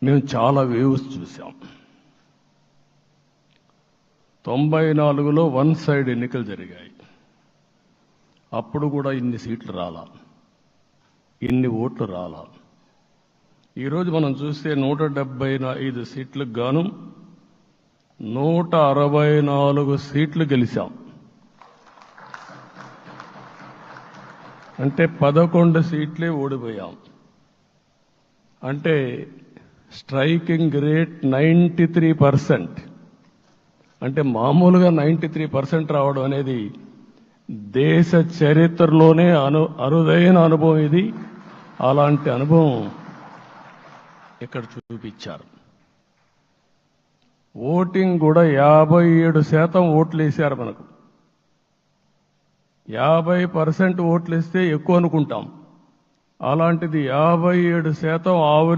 మేము చాలా వేవ్స్ చూసాం. 94లో వన్ సైడ్ ఎన్నికలు జరిగాయి. అప్పుడు కూడా ఇన్ని సీట్లు రాలా, ఇన్ని ఓట్లు రాలా. ఈరోజు మనం చూస్తే 175 సీట్లకు గాను 164 సీట్లు గెలిచాం. అంటే 11 సీట్లే ఓడిపోయాం. అంటే స్ట్రైకింగ్ రేట్ 93%. అంటే మామూలుగా 93% రావడం అనేది దేశ చరిత్రలోనే అరుదైన అనుభవం ఇది. అలాంటి అనుభవం ఇక్కడ చూపించారు. ఓటింగ్ కూడా 57% ఓట్లు వేశారు. మనకు 50% ఓట్లు వేస్తే ఎక్కువ అనుకుంటాం. అలాంటిది 57%